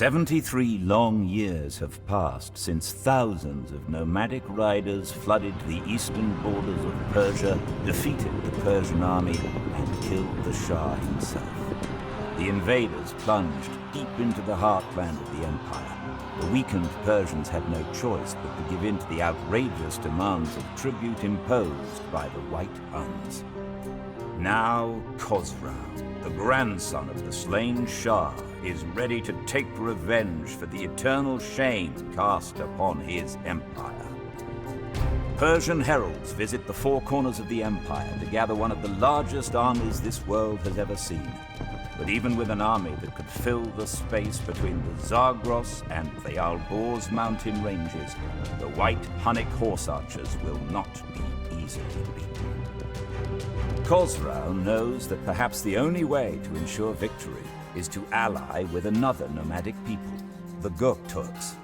73 long years have passed since thousands of nomadic riders flooded the eastern borders of Persia, defeated the Persian army, and killed the Shah himself. The invaders plunged deep into the heartland of the empire. The weakened Persians had no choice but to give in to the outrageous demands of tribute imposed by the White Huns. Now Khosrau, the grandson of the slain Shah, is ready to take revenge for the eternal shame cast upon his empire. Persian heralds visit the four corners of the empire to gather one of the largest armies this world has ever seen. But even with an army that could fill the space between the Zagros and the Alborz mountain ranges, the white Hunnic horse archers will not be easily beaten. Khosrau knows that perhaps the only way to ensure victory is to ally with another nomadic people, the Göktürks.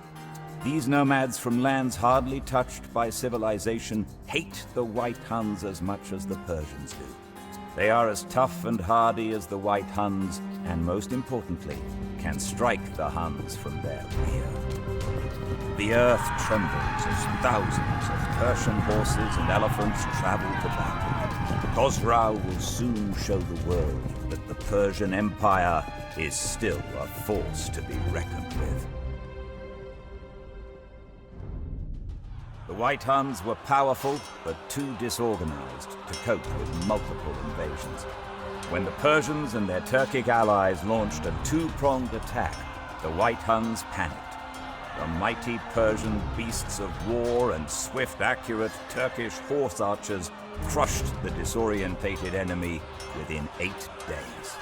These nomads from lands hardly touched by civilization hate the White Huns as much as the Persians do. They are as tough and hardy as the White Huns, and most importantly, can strike the Huns from their rear. The earth trembles as thousands of Persian horses and elephants travel to battle. Khosrau will soon show the world that the Persian Empire is still a force to be reckoned with. The White Huns were powerful, but too disorganized to cope with multiple invasions. When the Persians and their Turkic allies launched a two-pronged attack, the White Huns panicked. The mighty Persian beasts of war and swift, accurate Turkish horse archers crushed the disorientated enemy within 8 days.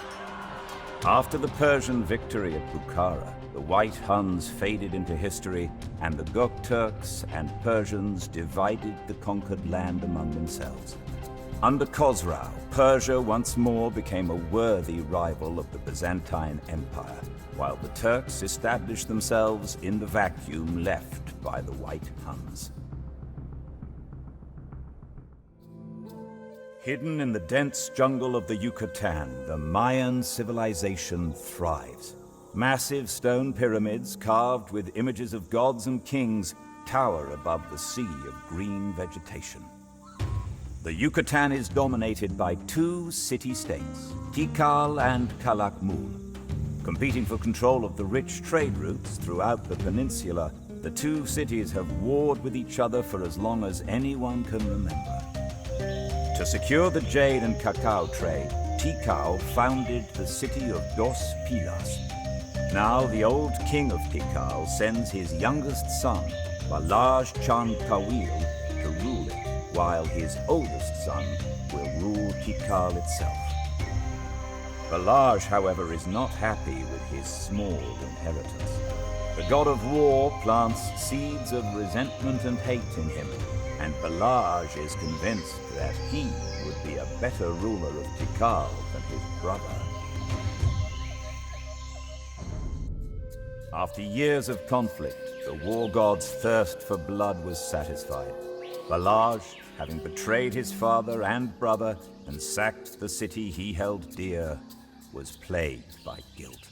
After the Persian victory at Bухara, the White Huns faded into history, and the Göktürks and Persians divided the conquered land among themselves. Under Khosrau, Persia once more became a worthy rival of the Byzantine Empire, while the Turks established themselves in the vacuum left by the White Huns. Hidden in the dense jungle of the Yucatan, the Mayan civilization thrives. Massive stone pyramids carved with images of gods and kings tower above the sea of green vegetation. The Yucatan is dominated by two city-states, Tikal and Calakmul. Competing for control of the rich trade routes throughout the peninsula, the two cities have warred with each other for as long as anyone can remember. To secure the jade and cacao trade, Tikal founded the city of Dos-Pilas. Now the old king of Tikal sends his youngest son, Balazs Chan Kawil, to rule it, while his oldest son will rule Tikal itself. Balazs, however, is not happy with his small inheritance. The god of war plants seeds of resentment and hate in him, and Balazs is convinced that he would be a better ruler of Tikal than his brother. After years of conflict, the war god's thirst for blood was satisfied. Balazs, having betrayed his father and brother and sacked the city he held dear, was plagued by guilt.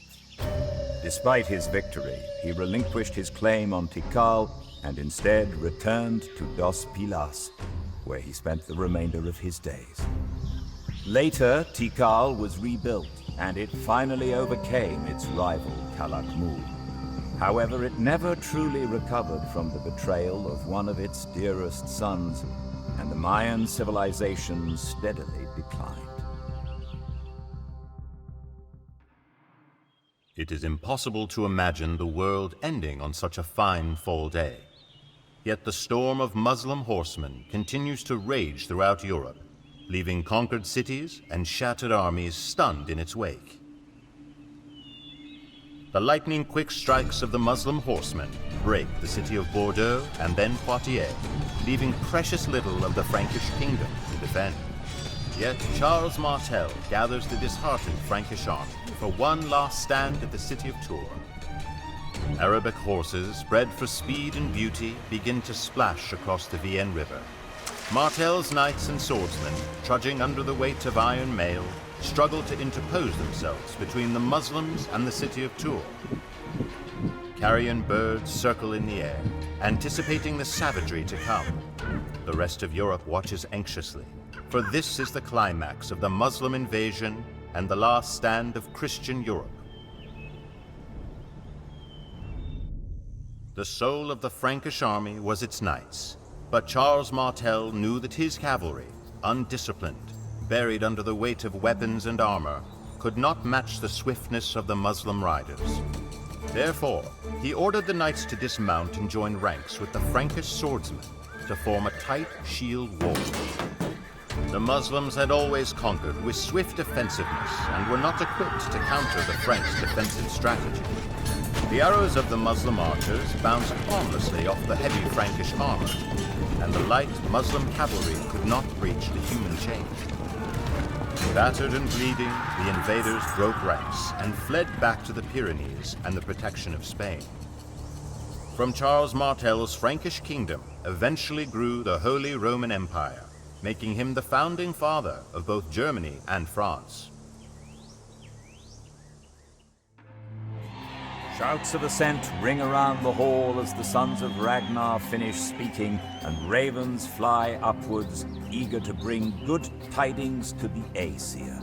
Despite his victory, he relinquished his claim on Tikal and instead returned to Dos-Pilas, where he spent the remainder of his days. Later, Tikal was rebuilt, and it finally overcame its rival, Calakmul. However, it never truly recovered from the betrayal of one of its dearest sons, and the Mayan civilization steadily declined. It is impossible to imagine the world ending on such a fine fall day. Yet the storm of Muslim horsemen continues to rage throughout Europe, leaving conquered cities and shattered armies stunned in its wake. The lightning-quick strikes of the Muslim horsemen break the city of Bordeaux and then Poitiers, leaving precious little of the Frankish kingdom to defend. Yet Charles Martel gathers the disheartened Frankish army for one last stand at the city of Tours. Arabic horses, bred for speed and beauty, begin to splash across the Vienne River. Martel's knights and swordsmen, trudging under the weight of iron mail, struggle to interpose themselves between the Muslims and the city of Tours. carrion birds circle in the air, anticipating the savagery to come. The rest of Europe watches anxiously, for this is the climax of the Muslim invasion and the last stand of Christian Europe. The soul of the Frankish army was its knights, but Charles Martel knew that his cavalry, undisciplined, buried under the weight of weapons and armor, could not match the swiftness of the Muslim riders. Therefore, he ordered the knights to dismount and join ranks with the Frankish swordsmen to form a tight shield wall. The Muslims had always conquered with swift offensiveness and were not equipped to counter the French defensive strategy. The arrows of the Muslim archers bounced harmlessly off the heavy Frankish armor, and the light Muslim cavalry could not breach the human chain. Battered and bleeding, the invaders broke ranks and fled back to the Pyrenees and the protection of Spain. From Charles Martel's Frankish kingdom eventually grew the Holy Roman Empire, making him the founding father of both Germany and France. Shouts of assent ring around the hall as the sons of Ragnar finish speaking, and ravens fly upwards, eager to bring good tidings to the Aesir.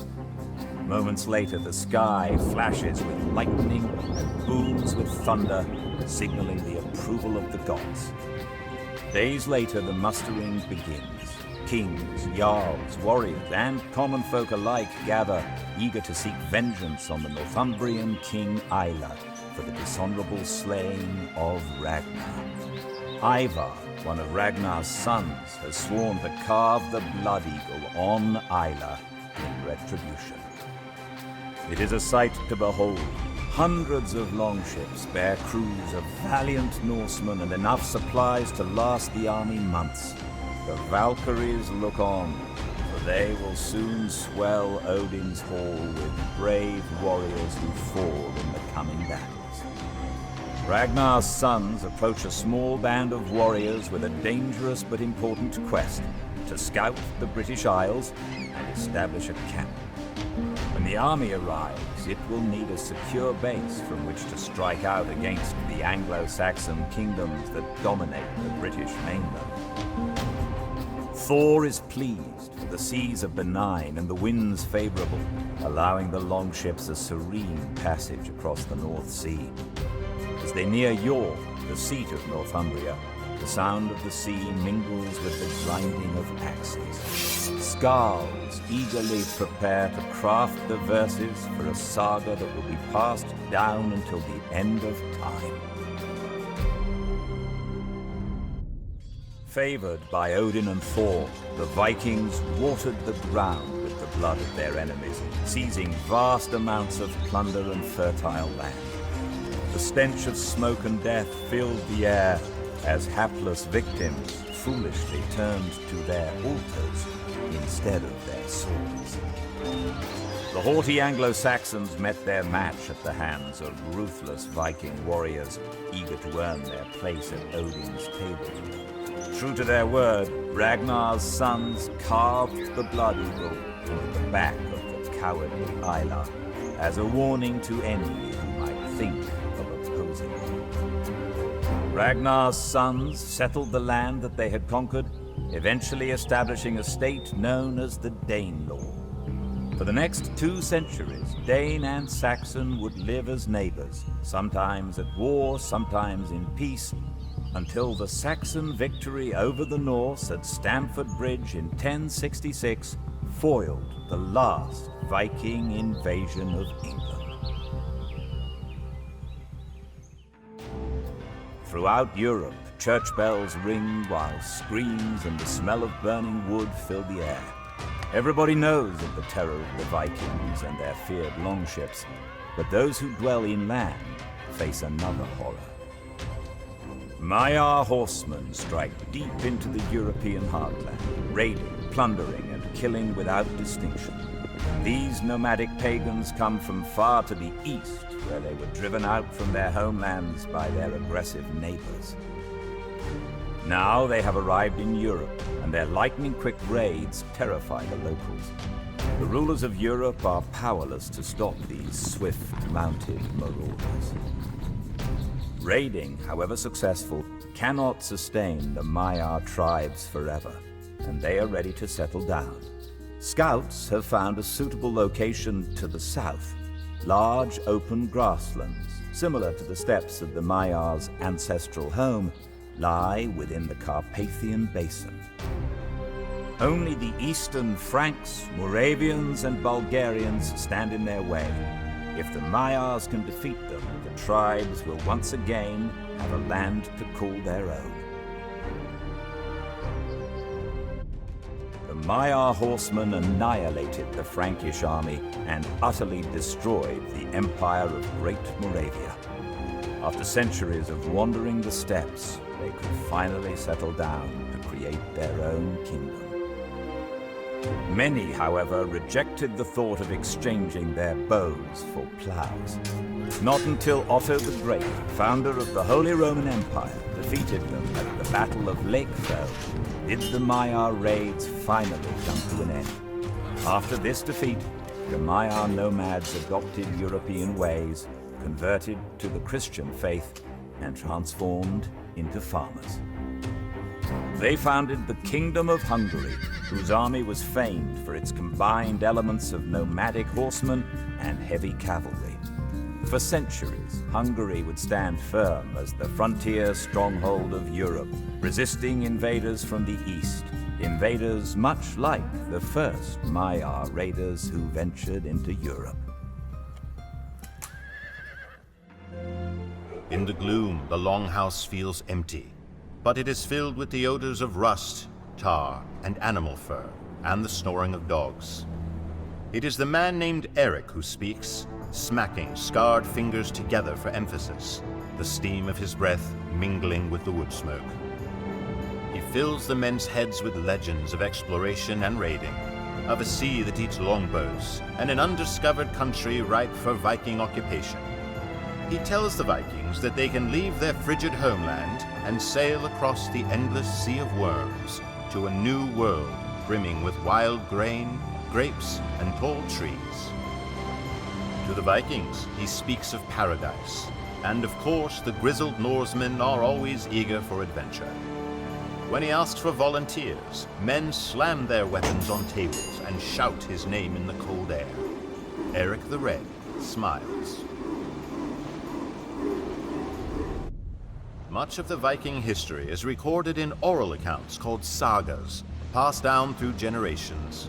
Moments later, the sky flashes with lightning and booms with thunder, signaling the approval of the gods. Days later, the mustering begins. Kings, jarls, warriors, and common folk alike gather, eager to seek vengeance on the Northumbrian king Aila for the dishonorable slaying of Ragnar. Ivar, one of Ragnar's sons, has sworn to carve the blood eagle on Aila in retribution. It is a sight to behold. Hundreds of longships bear crews of valiant Norsemen and enough supplies to last the army months. The Valkyries look on, for they will soon swell Odin's hall with brave warriors who fall in the coming battles. Ragnar's sons approach a small band of warriors with a dangerous but important quest: to scout the British Isles and establish a camp. When the army arrives, it will need a secure base from which to strike out against the Anglo-Saxon kingdoms that dominate the British mainland. Thor is pleased, for the seas are benign and the winds favorable, allowing the longships a serene passage across the North Sea. As they near York, the seat of Northumbria, the sound of the sea mingles with the grinding of axes. Skalds eagerly prepare to craft the verses for a saga that will be passed down until the end of time. Favored by Odin and Thor, the Vikings watered the ground with the blood of their enemies, seizing vast amounts of plunder and fertile land. The stench of smoke and death filled the air as hapless victims foolishly turned to their altars instead of their swords. The haughty Anglo-Saxons met their match at the hands of ruthless Viking warriors, eager to earn their place at Odin's table. True to their word, Ragnar's sons carved the blood eagle into the back of the cowardly Aila as a warning to any who might think of opposing them. Ragnar's sons settled the land that they had conquered, eventually establishing a state known as the Danelaw. For the next 2 centuries, Dane and Saxon would live as neighbors, sometimes at war, sometimes in peace, until the Saxon victory over the Norse at Stamford Bridge in 1066 foiled the last Viking invasion of England. Throughout Europe, church bells ring while screams and the smell of burning wood fill the air. Everybody knows of the terror of the Vikings and their feared longships, but those who dwell inland face another horror. Maiar horsemen strike deep into the European heartland, raiding, plundering, and killing without distinction. These nomadic pagans come from far to the east, where they were driven out from their homelands by their aggressive neighbors. Now they have arrived in Europe, and their lightning-quick raids terrify the locals. The rulers of Europe are powerless to stop these swift-mounted marauders. Raiding, however successful, cannot sustain the Maya tribes forever, and they are ready to settle down. Scouts have found a suitable location to the south, large open grasslands, similar to the steppes of the Mayas' ancestral home, lie within the Carpathian Basin. Only the eastern Franks, Moravians, and Bulgarians stand in their way. If the Mayas can defeat them, the tribes will once again have a land to call their own. The Maya horsemen annihilated the Frankish army and utterly destroyed the empire of Great Moravia. After centuries of wandering the steppes, they could finally settle down to create their own kingdom. Many, however, rejected the thought of exchanging their bows for plows. Not until Otto the Great, founder of the Holy Roman Empire, defeated them at the Battle of Lakefell, did the Maya raids finally come to an end. After this defeat, the Maya nomads adopted European ways, converted to the Christian faith, and transformed into farmers. They founded the Kingdom of Hungary, whose army was famed for its combined elements of nomadic horsemen and heavy cavalry. For centuries, Hungary would stand firm as the frontier stronghold of Europe, resisting invaders from the east, invaders much like the first Maya raiders who ventured into Europe. In the gloom, the longhouse feels empty, but it is filled with the odors of rust, tar, and animal fur, and the snoring of dogs. It is the man named Eric who speaks, smacking scarred fingers together for emphasis, the steam of his breath mingling with the wood smoke. He fills the men's heads with legends of exploration and raiding, of a sea that eats longbows, and an undiscovered country ripe for Viking occupation. He tells the Vikings that they can leave their frigid homeland and sail across the endless sea of worms to a new world brimming with wild grain, grapes, and tall trees. To the Vikings, he speaks of paradise, and of course the grizzled Norsemen are always eager for adventure. When he asks for volunteers, men slam their weapons on tables and shout his name in the cold air. Eric the Red smiles. Much of the Viking history is recorded in oral accounts called sagas, passed down through generations.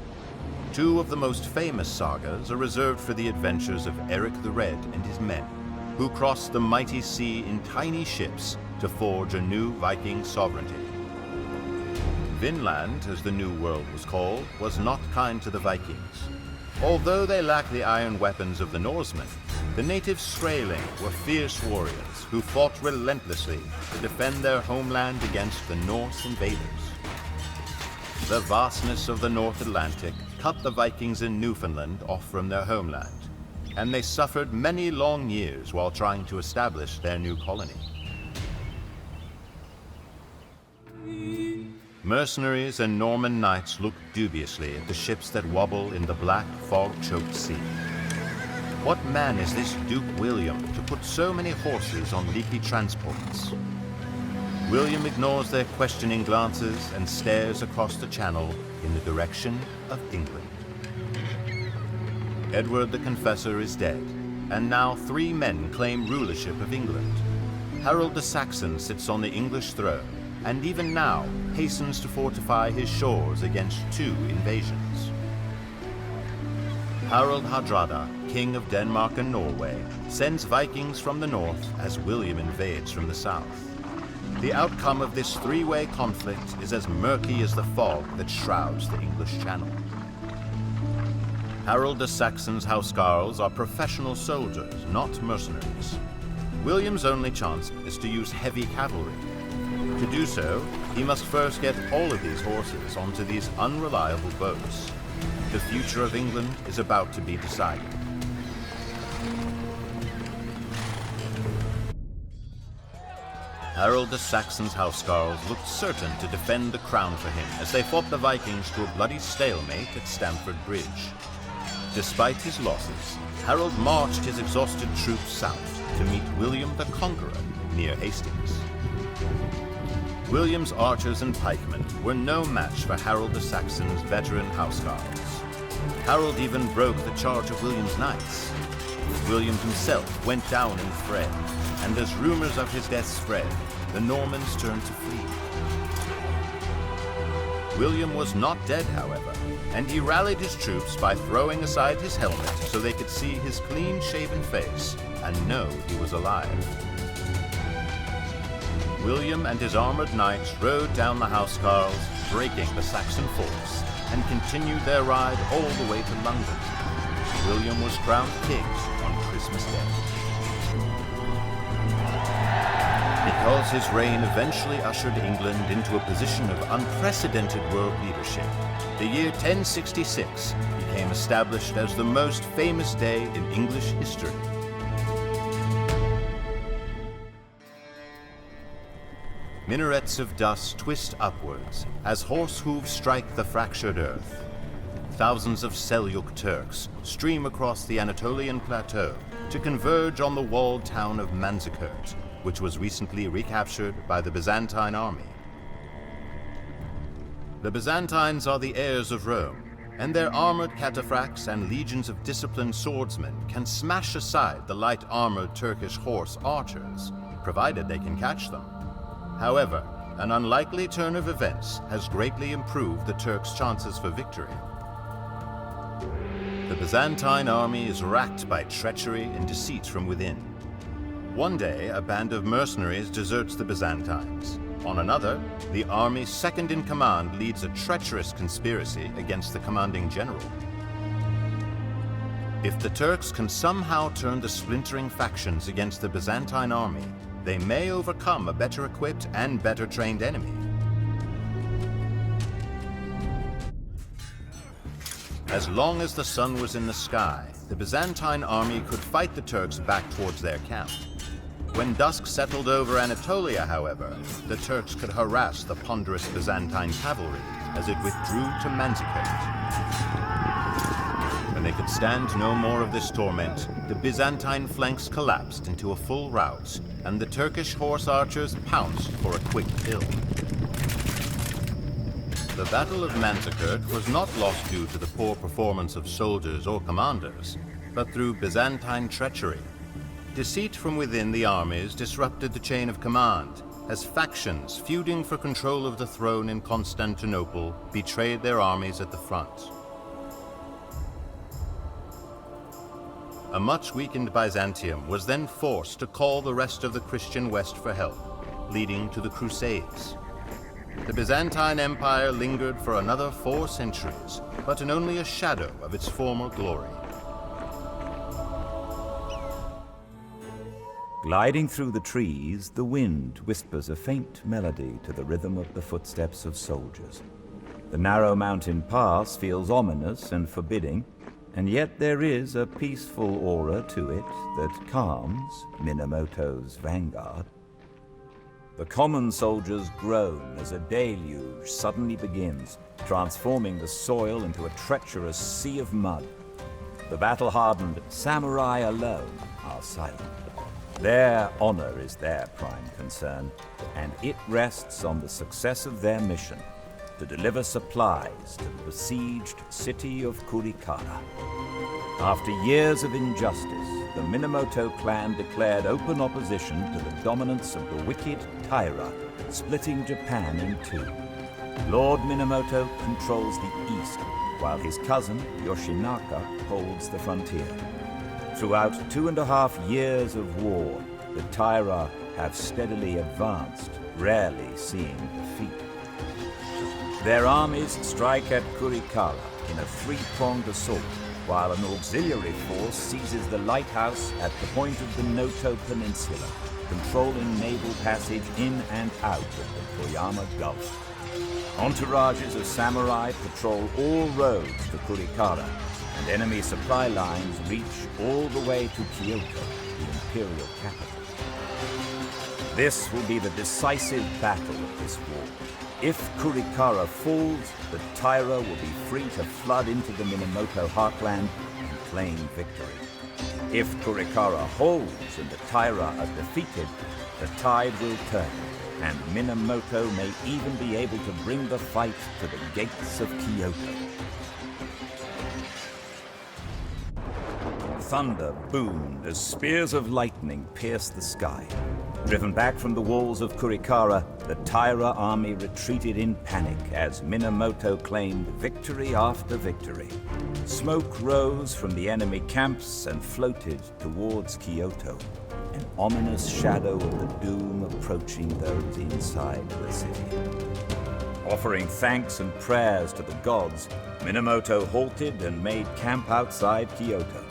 Two of the most famous sagas are reserved for the adventures of Eric the Red and his men, who crossed the mighty sea in tiny ships to forge a new Viking sovereignty. Vinland, as the New World was called, was not kind to the Vikings. Although they lacked the iron weapons of the Norsemen, the native Skraeling were fierce warriors who fought relentlessly to defend their homeland against the Norse invaders. The vastness of the North Atlantic cut the Vikings in Newfoundland off from their homeland, and they suffered many long years while trying to establish their new colony. Mercenaries and Norman knights look dubiously at the ships that wobble in the black, fog-choked sea. What man is this Duke William to put so many horses on leaky transports? William ignores their questioning glances and stares across the channel in the direction of England. Edward the Confessor is dead, and now 3 men claim rulership of England. Harold the Saxon sits on the English throne, and even now hastens to fortify his shores against 2 invasions. Harald Hardrada, King of Denmark and Norway, sends Vikings from the north as William invades from the south. The outcome of this 3-way conflict is as murky as the fog that shrouds the English Channel. Harold the Saxon's housecarls are professional soldiers, not mercenaries. William's only chance is to use heavy cavalry. To do so, he must first get all of these horses onto these unreliable boats. The future of England is about to be decided. Harold the Saxon's housecarls looked certain to defend the crown for him as they fought the Vikings to a bloody stalemate at Stamford Bridge. Despite his losses, Harold marched his exhausted troops south to meet William the Conqueror, near Hastings. William's archers and pikemen were no match for Harold the Saxon's veteran housecarls. Harold even broke the charge of William's knights. William himself went down in the fray, and as rumors of his death spread, the Normans turned to flee. William was not dead, however, and he rallied his troops by throwing aside his helmet so they could see his clean-shaven face and know he was alive. William and his armored knights rode down the housecarls, breaking the Saxon force, and continued their ride all the way to London. William was crowned king on Christmas Day. Because his reign eventually ushered England into a position of unprecedented world leadership, the year 1066 became established as the most famous day in English history. Minarets of dust twist upwards as horse hooves strike the fractured earth. Thousands of Seljuk Turks stream across the Anatolian plateau to converge on the walled town of Manцикерт, which was recently recaptured by the Byzantine army. The Byzantines are the heirs of Rome, and their armored cataphracts and legions of disciplined swordsmen can smash aside the light-armored Turkish horse archers, provided they can catch them. However, an unlikely turn of events has greatly improved the Turks' chances for victory. The Byzantine army is racked by treachery and deceit from within. One day, a band of mercenaries deserts the Byzantines. On another, the army's second-in-command leads a treacherous conspiracy against the commanding general. If the Turks can somehow turn the splintering factions against the Byzantine army, they may overcome a better equipped and better trained enemy. As long as the sun was in the sky, the Byzantine army could fight the Turks back towards their camp. When dusk settled over Anatolia, however, the Turks could harass the ponderous Byzantine cavalry as it withdrew to Manzikert. When they could stand no more of this torment, the Byzantine flanks collapsed into a full rout, and the Turkish horse archers pounced for a quick kill. The Battle of Manzikert was not lost due to the poor performance of soldiers or commanders, but through Byzantine treachery. Deceit from within the armies disrupted the chain of command, as factions feuding for control of the throne in Constantinople betrayed their armies at the front. A much weakened Byzantium was then forced to call the rest of the Christian West for help, leading to the Crusades. The Byzantine Empire lingered for another 4 centuries, but in only a shadow of its former glory. Gliding through the trees, the wind whispers a faint melody to the rhythm of the footsteps of soldiers. The narrow mountain pass feels ominous and forbidding, and yet there is a peaceful aura to it that calms Minamoto's vanguard. The common soldiers groan as a deluge suddenly begins, transforming the soil into a treacherous sea of mud. The battle-hardened samurai alone are silent. Their honor is their prime concern, and it rests on the success of their mission to deliver supplies to the besieged city of Kurihara. After years of injustice, the Minamoto clan declared open opposition to the dominance of the wicked Taira, splitting Japan in 2. Lord Minamoto controls the east, while his cousin Yoshinaka holds the frontier. Throughout 2.5 years of war, the Taira have steadily advanced, rarely seeing defeat. Their armies strike at Kurihara in a 3-pronged assault, while an auxiliary force seizes the lighthouse at the point of the Noto Peninsula, controlling naval passage in and out of the Toyama Gulf. Entourages of samurai patrol all roads to Kurihara, and enemy supply lines reach all the way to Kyoto, the imperial capital. This will be the decisive battle of this war. If Kurihara falls, the Taira will be free to flood into the Minamoto heartland and claim victory. If Kurihara holds and the Taira are defeated, the tide will turn, and Minamoto may even be able to bring the fight to the gates of Kyoto. Thunder boomed as spears of lightning pierced the sky. Driven back from the walls of Kurihara, the Taira army retreated in panic as Minamoto claimed victory after victory. Smoke rose from the enemy camps and floated towards Kyoto, an ominous shadow of the doom approaching those inside the city. Offering thanks and prayers to the gods, Minamoto halted and made camp outside Kyoto.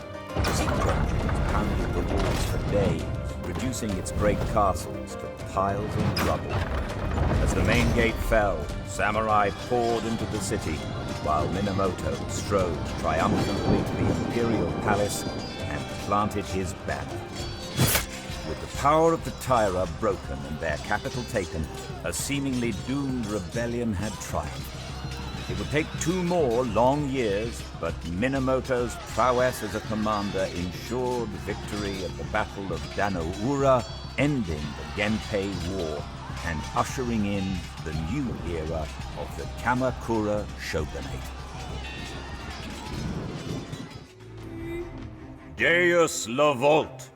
Siege engines pounded the walls for days, reducing its great castles to piles of rubble. As the main gate fell, samurai poured into the city, while Minamoto strode triumphantly to the imperial palace and planted his banner. With the power of the Taira broken and their capital taken, a seemingly doomed rebellion had triumphed. It would take 2 more long years, but Minamoto's prowess as a commander ensured victory at the Battle of Danoura, ending the Genpei War and ushering in the new era of the Kamakura Shogunate. Deus Lavolt!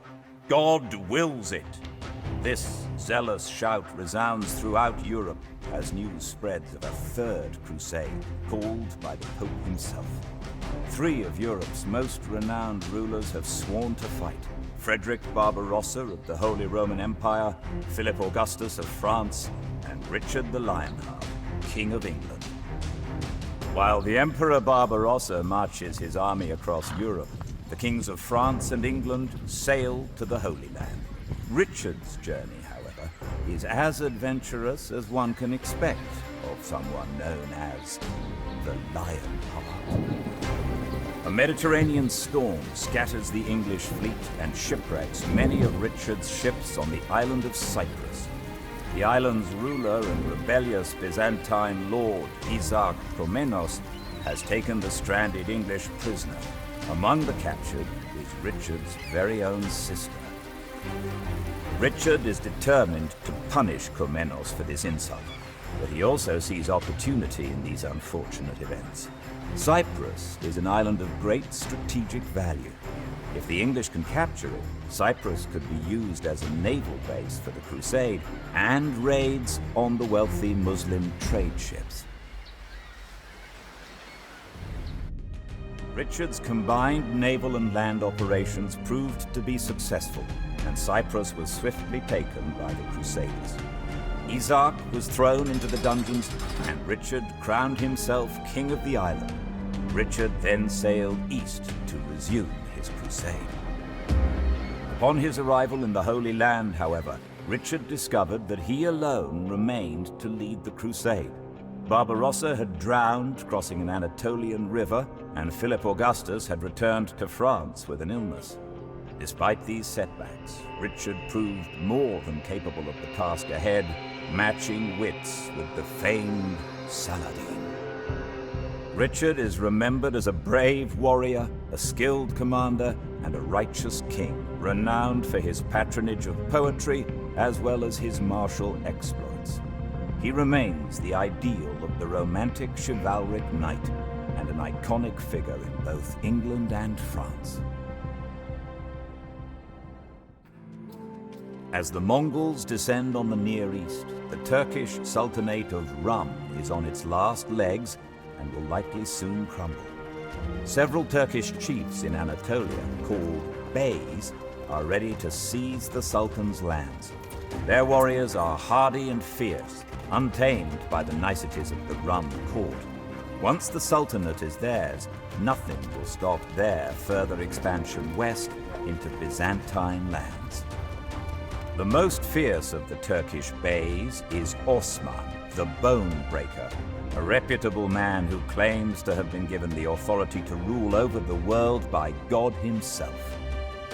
God wills it! This zealous shout resounds throughout Europe as news spreads of a third crusade, called by the Pope himself. 3 of Europe's most renowned rulers have sworn to fight: Frederick Barbarossa of the Holy Roman Empire, Philip Augustus of France, and Richard the Lionheart, King of England. While the Emperor Barbarossa marches his army across Europe, the kings of France and England sail to the Holy Land. Richard's journey, however, is as adventurous as one can expect of someone known as the Lionheart. A Mediterranean storm scatters the English fleet and shipwrecks many of Richard's ships on the island of Cyprus. The island's ruler and rebellious Byzantine lord, Isaac Komnenos, has taken the stranded English prisoner. Among the captured is Richard's very own sister. Richard is determined to punish Komnenos for this insult, but he also sees opportunity in these unfortunate events. Cyprus is an island of great strategic value. If the English can capture it, Cyprus could be used as a naval base for the crusade and raids on the wealthy Muslim trade ships. Richard's combined naval and land operations proved to be successful, and Cyprus was swiftly taken by the Crusaders. Isaac was thrown into the dungeons, and Richard crowned himself king of the island. Richard then sailed east to resume his crusade. Upon his arrival in the Holy Land, however, Richard discovered that he alone remained to lead the crusade. Barbarossa had drowned crossing an Anatolian river, and Philip Augustus had returned to France with an illness. Despite these setbacks, Richard proved more than capable of the task ahead, matching wits with the famed Saladin. Richard is remembered as a brave warrior, a skilled commander, and a righteous king, renowned for his patronage of poetry as well as his martial exploits. He remains the ideal of the romantic chivalric knight and an iconic figure in both England and France. As the Mongols descend on the Near East, the Turkish Sultanate of Rum is on its last legs and will likely soon crumble. Several Turkish chiefs in Anatolia, called Beys, are ready to seize the Sultan's lands. Their warriors are hardy and fierce, untamed by the niceties of the Rum court. Once the Sultanate is theirs, nothing will stop their further expansion west into Byzantine lands. The most fierce of the Turkish Beys is Osman, the Bone Breaker, a reputable man who claims to have been given the authority to rule over the world by God himself.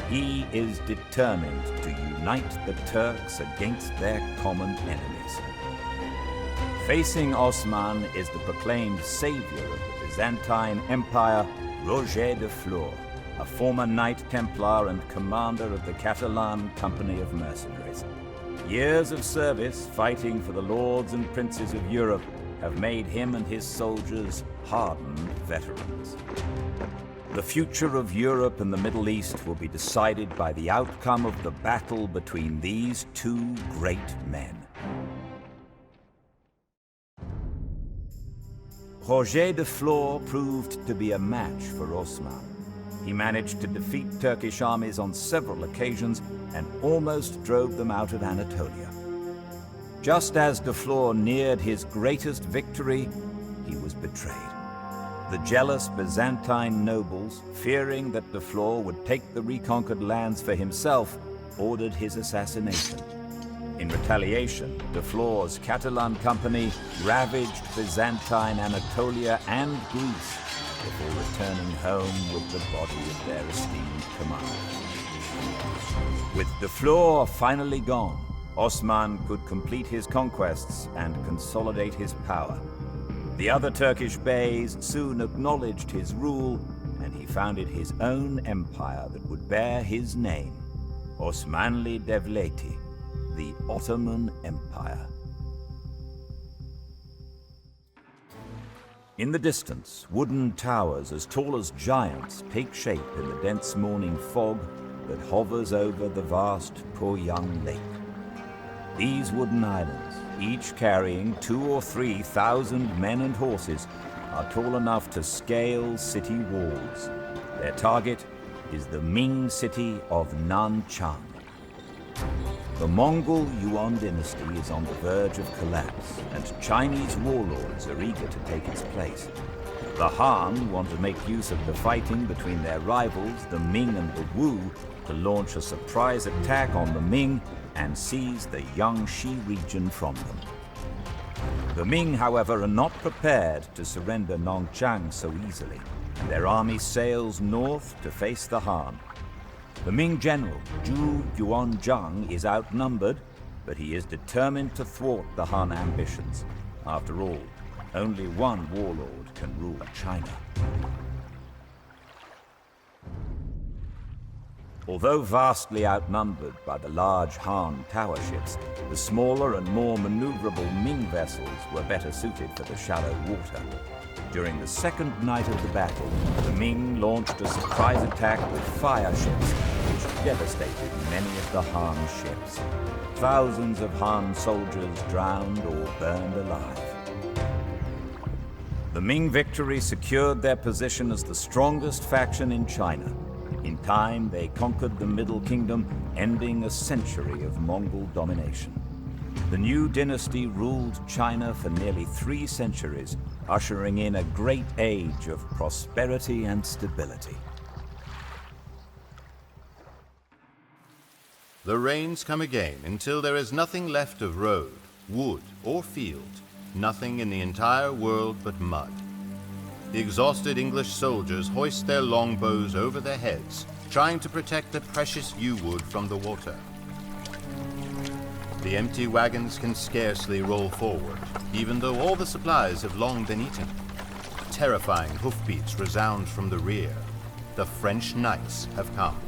He is determined to unite the Turks against their common enemies. Facing Osman is the proclaimed savior of the Byzantine Empire, Roger de Flor, a former Knight Templar and commander of the Catalan Company of Mercenaries. Years of service fighting for the lords and princes of Europe have made him and his soldiers hardened veterans. The future of Europe and the Middle East will be decided by the outcome of the battle between these two great men. Roger de Flor proved to be a match for Osman. He managed to defeat Turkish armies on several occasions and almost drove them out of Anatolia. Just as de Flor neared his greatest victory, he was betrayed. The jealous Byzantine nobles, fearing that de Flor would take the reconquered lands for himself, ordered his assassination. In retaliation, de Flor's Catalan company ravaged Byzantine Anatolia and Greece before returning home with the body of their esteemed commander. With de Flor finally gone, Osman could complete his conquests and consolidate his power. The other Turkish beys soon acknowledged his rule, and he founded his own empire that would bear his name, Osmanli Devleti, the Ottoman Empire. In the distance, wooden towers as tall as giants take shape in the dense morning fog that hovers over the vast Poyang Lake. These wooden islands, each carrying 2,000 or 3,000 men and horses, are tall enough to scale city walls. Their target is the Ming city of Nanchang. The Mongol Yuan dynasty is on the verge of collapse, and Chinese warlords are eager to take its place. The Han want to make use of the fighting between their rivals, the Ming and the Wu, to launch a surprise attack on the Ming and seize the Yangtze region from them. The Ming, however, are not prepared to surrender Nanchang so easily, and their army sails north to face the Han. The Ming general, Zhu Yuanzhang, is outnumbered, but he is determined to thwart the Han ambitions. After all, only one warlord can rule China. Although vastly outnumbered by the large Han tower ships, the smaller and more maneuverable Ming vessels were better suited for the shallow water. During the second night of the battle, the Ming launched a surprise attack with fire ships, which devastated many of the Han ships. Thousands of Han soldiers drowned or burned alive. The Ming victory secured their position as the strongest faction in China. In time, they conquered the Middle Kingdom, ending a century of Mongol domination. The new dynasty ruled China for nearly 3 centuries, ushering in a great age of prosperity and stability. The rains come again until there is nothing left of road, wood, or field, nothing in the entire world but mud. The exhausted English soldiers hoist their longbows over their heads, trying to protect the precious yew wood from the water. The empty wagons can scarcely roll forward, even though all the supplies have long been eaten. Terrifying hoofbeats resound from the rear. The French knights have come.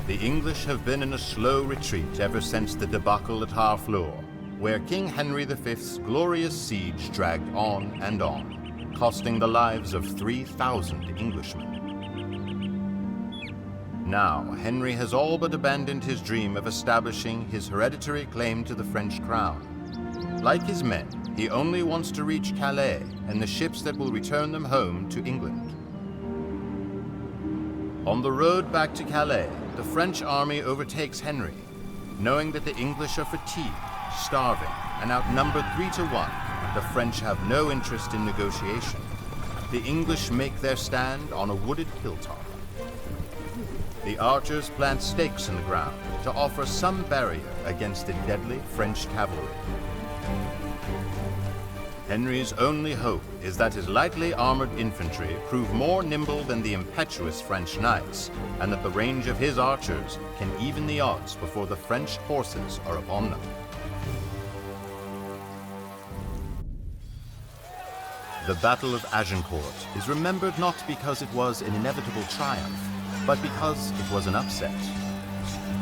The English have been in a slow retreat ever since the debacle at Harfleur, where King Henry V's glorious siege dragged on, costing the lives of 3,000 Englishmen. Now, Henry has all but abandoned his dream of establishing his hereditary claim to the French crown. Like his men, he only wants to reach Calais and the ships that will return them home to England. On the road back to Calais, the French army overtakes Henry. Knowing that the English are fatigued, starving, and outnumbered 3 to 1, the French have no interest in negotiation. The English make their stand on a wooded hilltop. The archers plant stakes in the ground to offer some barrier against the deadly French cavalry. Henry's only hope is that his lightly armored infantry prove more nimble than the impetuous French knights, and that the range of his archers can even the odds before the French horses are upon them. The Battle of Azencourt is remembered not because it was an inevitable triumph, but because it was an upset.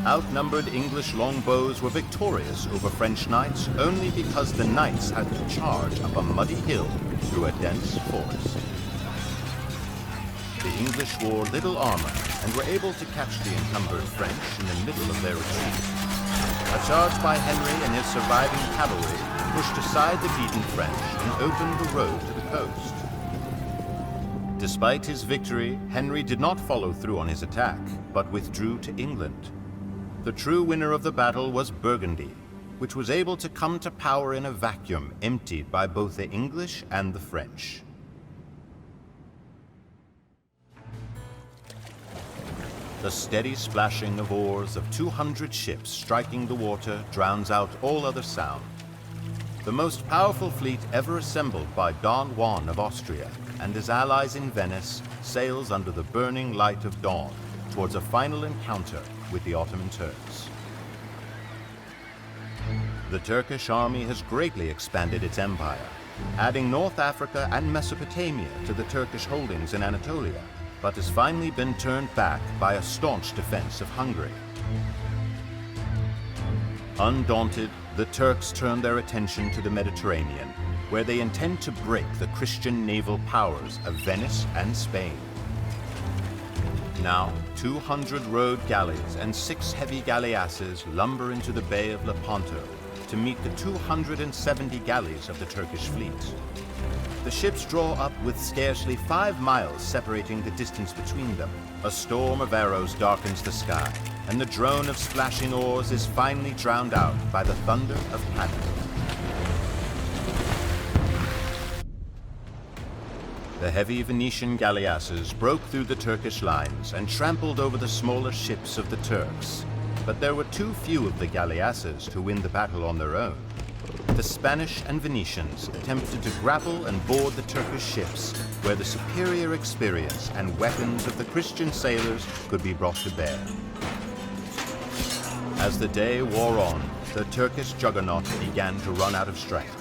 Outnumbered English longbows were victorious over French knights only because the knights had to charge up a muddy hill through a dense forest. The English wore little armor and were able to catch the encumbered French in the middle of their retreat. A charge by Henry and his surviving cavalry pushed aside the beaten French and opened the road to the coast. Despite his victory, Henry did not follow through on his attack, but withdrew to England. The true winner of the battle was Burgundy, which was able to come to power in a vacuum emptied by both the English and the French. The steady splashing of oars of 200 ships striking the water drowns out all other sound. The most powerful fleet ever assembled by Don Juan of Austria and his allies in Venice sails under the burning light of dawn towards a final encounter with the Ottoman Turks. The Turkish army has greatly expanded its empire, adding North Africa and Mesopotamia to the Turkish holdings in Anatolia, but has finally been turned back by a staunch defense of Hungary. Undaunted, the Turks turn their attention to the Mediterranean, where they intend to break the Christian naval powers of Venice and Spain. Now, 200 rowed galleys and 6 heavy galleasses lumber into the Bay of Lepanto to meet the 270 galleys of the Turkish fleet. The ships draw up with scarcely 5 miles separating the distance between them. A storm of arrows darkens the sky, and the drone of splashing oars is finally drowned out by the thunder of cannon. The heavy Venetian galleasses broke through the Turkish lines and trampled over the smaller ships of the Turks. But there were too few of the galleasses to win the battle on their own. The Spanish and Venetians attempted to grapple and board the Turkish ships, where the superior experience and weapons of the Christian sailors could be brought to bear. As the day wore on, the Turkish juggernaut began to run out of strength.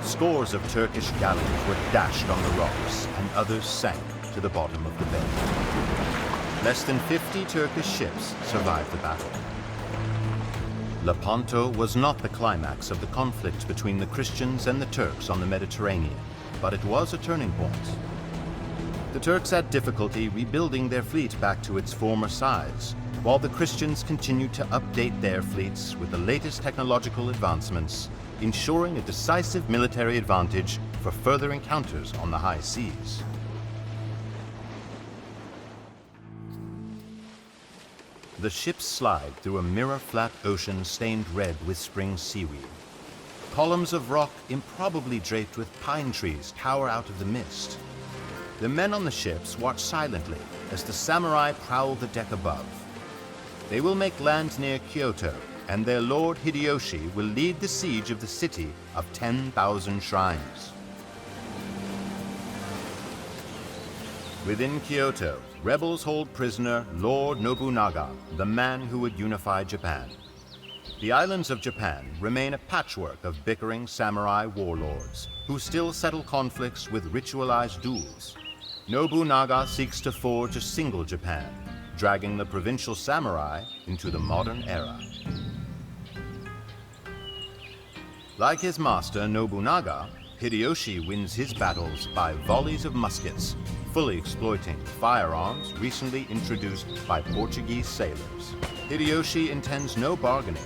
Scores of Turkish galleys were dashed on the rocks, and others sank to the bottom of the bay. Less than 50 Turkish ships survived the battle. Lepanto was not the climax of the conflict between the Christians and the Turks on the Mediterranean, but it was a turning point. The Turks had difficulty rebuilding their fleet back to its former size, while the Christians continued to update their fleets with the latest technological advancements, ensuring a decisive military advantage for further encounters on the high seas. The ships slide through a mirror-flat ocean stained red with spring seaweed. Columns of rock improbably draped with pine trees tower out of the mist. The men on the ships watch silently as the samurai prowl the deck above. They will make land near Kyoto, and their lord Hideyoshi will lead the siege of the city of 10,000 shrines. Within Kyoto, rebels hold prisoner Lord Nobunaga, the man who would unify Japan. The islands of Japan remain a patchwork of bickering samurai warlords who still settle conflicts with ritualized duels. Nobunaga seeks to forge a single Japan, dragging the provincial samurai into the modern era. Like his master Nobunaga, Hideyoshi wins his battles by volleys of muskets, fully exploiting firearms recently introduced by Portuguese sailors. Hideyoshi intends no bargaining.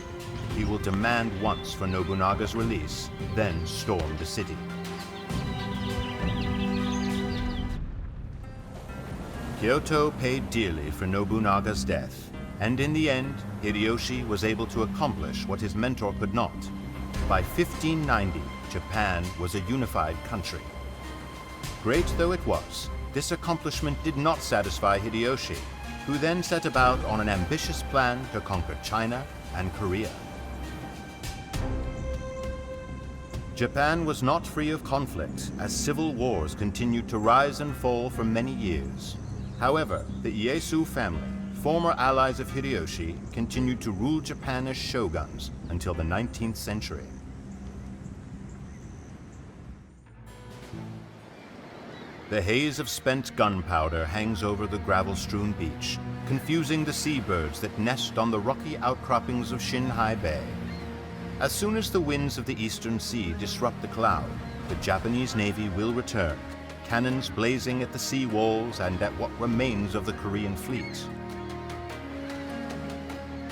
He will demand once for Nobunaga's release, then storm the city. Kyoto paid dearly for Nobunaga's death, and in the end, Hideyoshi was able to accomplish what his mentor could not. By 1590, Japan was a unified country. Great though it was, this accomplishment did not satisfy Hideyoshi, who then set about on an ambitious plan to conquer China and Korea. Japan was not free of conflict, as civil wars continued to rise and fall for many years. However, the Ieyasu family, former allies of Hideyoshi, continued to rule Japan as shoguns until the 19th century. The haze of spent gunpowder hangs over the gravel-strewn beach, confusing the seabirds that nest on the rocky outcroppings of Shinhai Bay. As soon as the winds of the Eastern Sea disrupt the cloud, the Japanese Navy will return, cannons blazing at the sea walls and at what remains of the Korean fleet.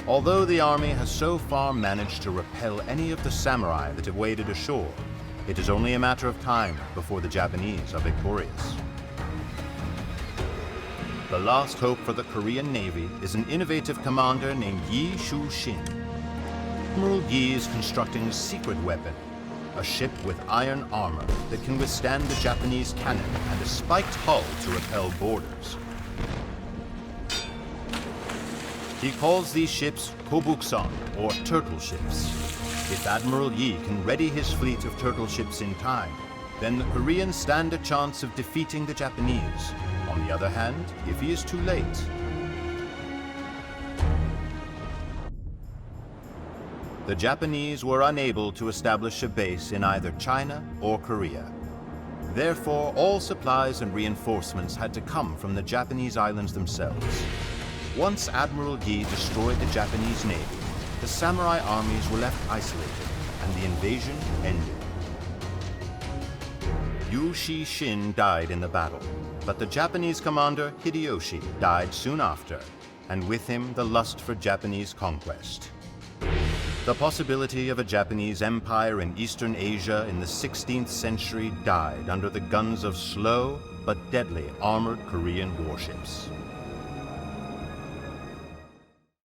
Although the army has so far managed to repel any of the samurai that have waded ashore, it is only a matter of time before the Japanese are victorious. The last hope for the Korean Navy is an innovative commander named Yi Shu-shin. Admiral Yi is constructing a secret weapon, a ship with iron armor that can withstand the Japanese cannon and a spiked hull to repel boarders. He calls these ships Kobuksan, or turtle ships. If Admiral Yi can ready his fleet of turtle ships in time, then the Koreans stand a chance of defeating the Japanese. On the other hand, if he is too late, the Japanese were unable to establish a base in either China or Korea. Therefore, all supplies and reinforcements had to come from the Japanese islands themselves. Once Admiral Yi destroyed the Japanese navy, the samurai armies were left isolated, and the invasion ended. Yu Shi-shin died in the battle, but the Japanese commander Hideyoshi died soon after, and with him the lust for Japanese conquest. The possibility of a Japanese empire in Eastern Asia in the 16th century died under the guns of slow but deadly armored Korean warships.